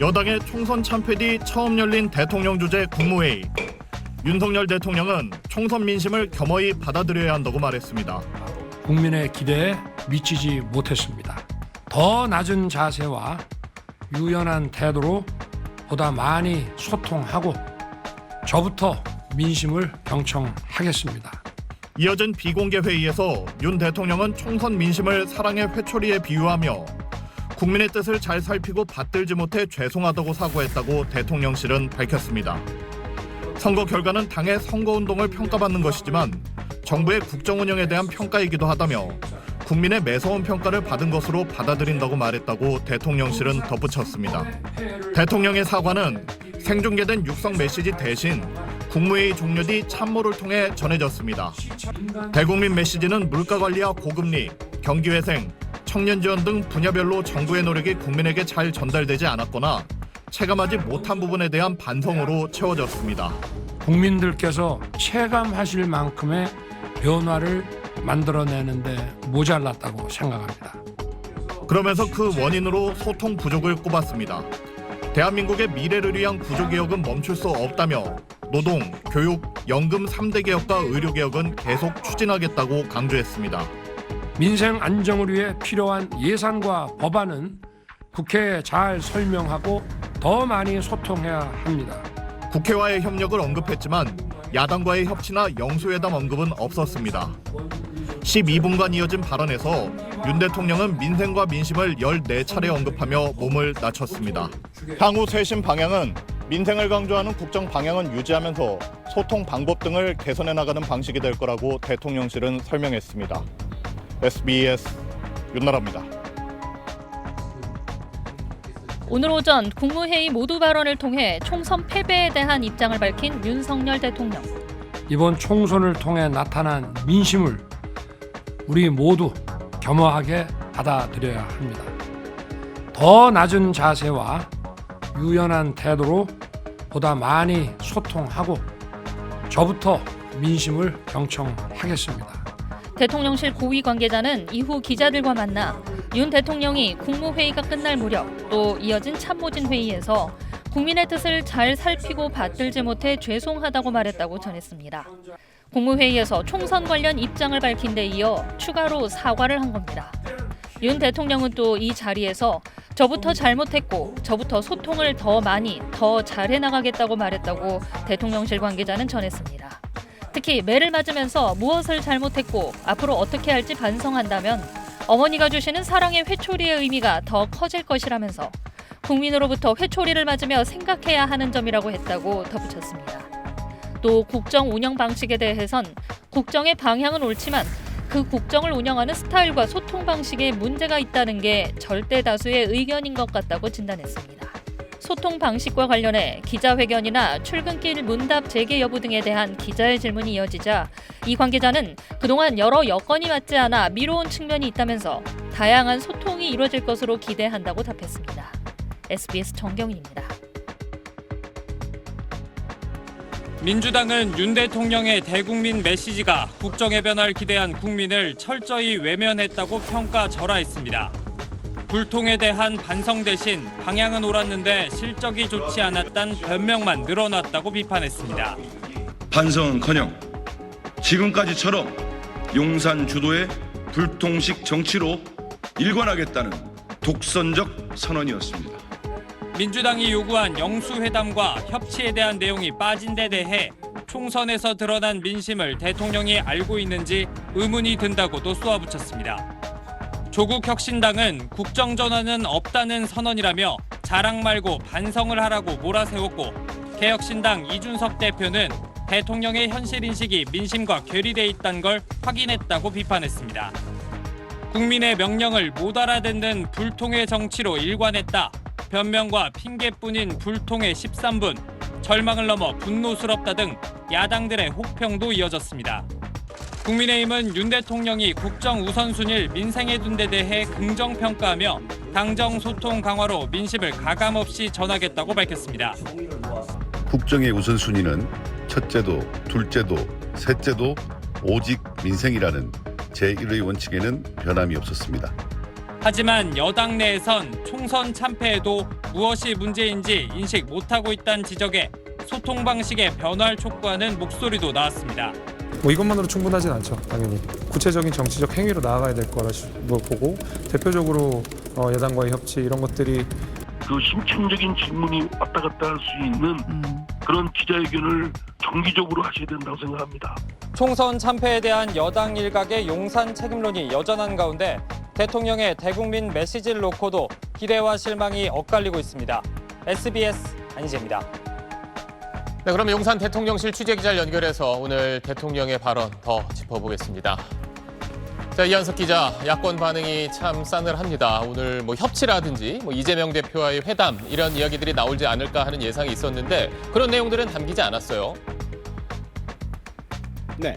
여당의 총선 참패 뒤 처음 열린 대통령 주재 국무회의. 윤석열 대통령은 총선 민심을 겸허히 받아들여야 한다고 말했습니다. 국민의 기대에 미치지 못했습니다. 더 낮은 자세와 유연한 태도로 보다 많이 소통하고 저부터 민심을 경청하겠습니다. 이어진 비공개 회의에서 윤 대통령은 총선 민심을 사랑의 회초리에 비유하며 국민의 뜻을 잘 살피고 받들지 못해 죄송하다고 사과했다고 대통령실은 밝혔습니다. 선거 결과는 당의 선거운동을 평가받는 것이지만 정부의 국정 운영에 대한 평가이기도 하다며 국민의 매서운 평가를 받은 것으로 받아들인다고 말했다고 대통령실은 덧붙였습니다. 대통령의 사과는 생중계된 육성 메시지 대신 국무회의 종료 뒤 참모를 통해 전해졌습니다. 대국민 메시지는 물가 관리와 고금리, 경기회생, 청년 지원 등 분야별로 정부의 노력이 국민에게 잘 전달되지 않았거나 체감하지 못한 부분에 대한 반성으로 채워졌습니다. 국민들께서 체감하실 만큼의 변화를 만들어내는데 모자랐다고 생각합니다. 그러면서 그 원인으로 소통 부족을 꼽았습니다. 대한민국의 미래를 위한 구조개혁은 멈출 수 없다며 노동, 교육, 연금 3대 개혁과 의료개혁은 계속 추진하겠다고 강조했습니다. 민생 안정을 위해 필요한 예산과 법안은 국회에 잘 설명하고 더 많이 소통해야 합니다. 국회와의 협력을 언급했지만 야당과의 협치나 영수회담 언급은 없었습니다. 12분간 이어진 발언에서 윤 대통령은 민생과 민심을 14차례 언급하며 몸을 낮췄습니다. 향후 쇄신 방향은 민생을 강조하는 국정 방향은 유지하면서 소통 방법 등을 개선해 나가는 방식이 될 거라고 대통령실은 설명했습니다. SBS 윤나라입니다. 오늘 오전 국무회의 모두 발언을 통해 총선 패배에 대한 입장을 밝힌 윤석열 대통령. 이번 총선을 통해 나타난 민심을 우리 모두 겸허하게 받아들여야 합니다. 더 낮은 자세와 유연한 태도로 보다 많이 소통하고 저부터 민심을 경청하겠습니다. 대통령실 고위 관계자는 이후 기자들과 만나 윤 대통령이 국무회의가 끝날 무렵 또 이어진 참모진 회의에서 국민의 뜻을 잘 살피고 받들지 못해 죄송하다고 말했다고 전했습니다. 국무회의에서 총선 관련 입장을 밝힌 데 이어 추가로 사과를 한 겁니다. 윤 대통령은 또 이 자리에서 저부터 잘못했고 저부터 소통을 더 많이 더 잘해 나가겠다고 말했다고 대통령실 관계자는 전했습니다. 특히 매를 맞으면서 무엇을 잘못했고 앞으로 어떻게 할지 반성한다면 어머니가 주시는 사랑의 회초리의 의미가 더 커질 것이라면서 국민으로부터 회초리를 맞으며 생각해야 하는 점이라고 했다고 덧붙였습니다. 또 국정 운영 방식에 대해선 국정의 방향은 옳지만 그 국정을 운영하는 스타일과 소통 방식에 문제가 있다는 게 절대 다수의 의견인 것 같다고 진단했습니다. 소통 방식과 관련해 기자회견이나 출근길 문답 재개 여부 등에 대한 기자의 질문이 이어지자 이 관계자는 그동안 여러 여건이 맞지 않아 미뤄온 측면이 있다면서 다양한 소통이 이루어질 것으로 기대한다고 답했습니다. SBS 정경희입니다. 민주당은 윤 대통령의 대국민 메시지가 국정의 변화를 기대한 국민을 철저히 외면했다고 평가절하했습니다. 불통에 대한 반성 대신 방향은 옳았는데 실적이 좋지 않았단 변명만 늘어났다고 비판했습니다. 반성은커녕 지금까지처럼 용산 주도의 불통식 정치로 일관하겠다는 독선적 선언이었습니다. 민주당이 요구한 영수회담과 협치에 대한 내용이 빠진 데 대해 총선에서 드러난 민심을 대통령이 알고 있는지 의문이 든다고도 쏘아붙였습니다. 조국혁신당은 국정전환은 없다는 선언이라며 자랑 말고 반성을 하라고 몰아세웠고 개혁신당 이준석 대표는 대통령의 현실인식이 민심과 괴리돼 있다는 걸 확인했다고 비판했습니다. 국민의 명령을 못 알아듣는 불통의 정치로 일관했다. 변명과 핑계뿐인 불통의 13분, 절망을 넘어 분노스럽다 등 야당들의 혹평도 이어졌습니다. 국민의힘은 윤 대통령이 국정 우선순위를 민생에 둔 데 대해 긍정평가하며 당정 소통 강화로 민심을 가감없이 전하겠다고 밝혔습니다. 국정의 우선순위는 첫째도, 둘째도, 셋째도 오직 민생이라는 제1의 원칙에는 변함이 없었습니다. 하지만 여당 내에선 총선 참패에도 무엇이 문제인지 인식 못하고 있다는 지적에 소통 방식의 변화를 촉구하는 목소리도 나왔습니다. 뭐 이것만으로 충분하진 않죠. 당연히 구체적인 정치적 행위로 나아가야 될 거라 보고 대표적으로 여당과의 협치 이런 것들이 그 심층적인 질문이 왔다 갔다 할 수 있는 그런 기자회견을 정기적으로 하셔야 된다고 생각합니다. 총선 참패에 대한 여당 일각의 용산 책임론이 여전한 가운데 대통령의 대국민 메시지를 놓고도 기대와 실망이 엇갈리고 있습니다. SBS 안희재입니다. 네, 그럼 용산 대통령실 취재기자를 연결해서 오늘 대통령의 발언 더 짚어보겠습니다. 자, 이한석 기자, 야권 반응이 참 싸늘합니다. 오늘 협치라든지 이재명 대표와의 회담 이런 이야기들이 나오지 않을까 하는 예상이 있었는데 그런 내용들은 담기지 않았어요. 네.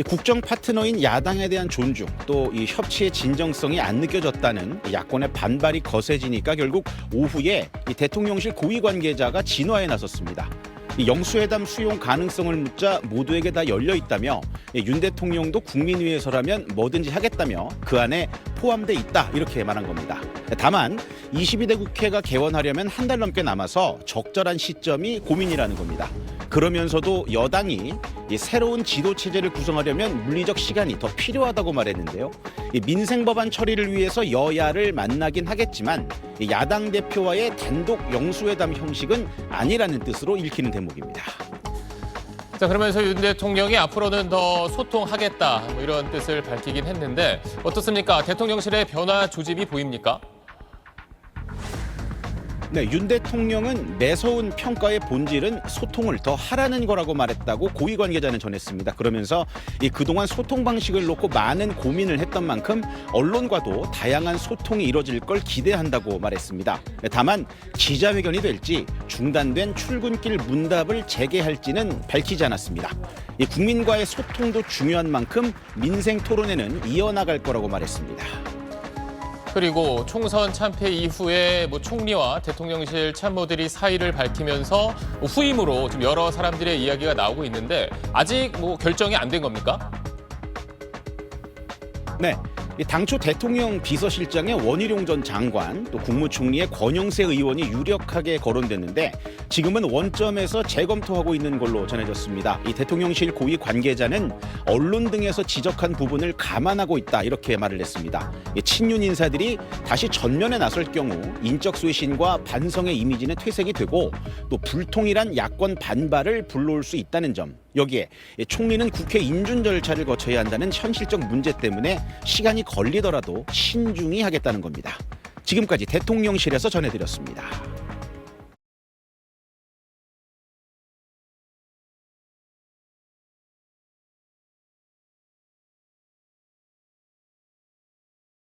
국정 파트너인 야당에 대한 존중, 또 이 협치의 진정성이 안 느껴졌다는 야권의 반발이 거세지니까 결국 오후에 이 대통령실 고위 관계자가 진화에 나섰습니다. 이 영수회담 수용 가능성을 묻자 모두에게 다 열려 있다며 윤 대통령도 국민 위해서라면 뭐든지 하겠다며 그 안에 포함돼 있다 이렇게 말한 겁니다. 다만 22대 국회가 개원하려면 한 달 넘게 남아서 적절한 시점이 고민이라는 겁니다. 그러면서도 여당이 이 새로운 지도체제를 구성하려면 물리적 시간이 더 필요하다고 말했는데요. 이 민생법안 처리를 위해서 여야를 만나긴 하겠지만 이 야당 대표와의 단독 영수회담 형식은 아니라는 뜻으로 읽히는 대목입니다. 자, 그러면서 윤 대통령이 앞으로는 더 소통하겠다 이런 뜻을 밝히긴 했는데 어떻습니까? 대통령실의 변화 조짐이 보입니까? 네, 윤 대통령은 매서운 평가의 본질은 소통을 더 하라는 거라고 말했다고 고위 관계자는 전했습니다. 그러면서 이 그동안 소통 방식을 놓고 많은 고민을 했던 만큼 언론과도 다양한 소통이 이뤄질 걸 기대한다고 말했습니다. 다만 기자회견이 될지 중단된 출근길 문답을 재개할지는 밝히지 않았습니다. 이 국민과의 소통도 중요한 만큼 민생 토론회는 이어나갈 거라고 말했습니다. 그리고 총선 참패 이후에 총리와 대통령실 참모들이 사의를 밝히면서 후임으로 좀 여러 사람들의 이야기가 나오고 있는데 아직 결정이 안 된 겁니까? 네. 당초 대통령 비서실장의 원희룡 전 장관, 또 국무총리의 권영세 의원이 유력하게 거론됐는데 지금은 원점에서 재검토하고 있는 걸로 전해졌습니다. 이 대통령실 고위 관계자는 언론 등에서 지적한 부분을 감안하고 있다 이렇게 말을 했습니다. 친윤 인사들이 다시 전면에 나설 경우 인적 쇄신과 반성의 이미지는 퇴색이 되고 또 불통일한 야권 반발을 불러올 수 있다는 점. 여기에 총리는 국회 인준 절차를 거쳐야 한다는 현실적 문제 때문에 시간이 걸리더라도 신중히 하겠다는 겁니다. 지금까지 대통령실에서 전해드렸습니다.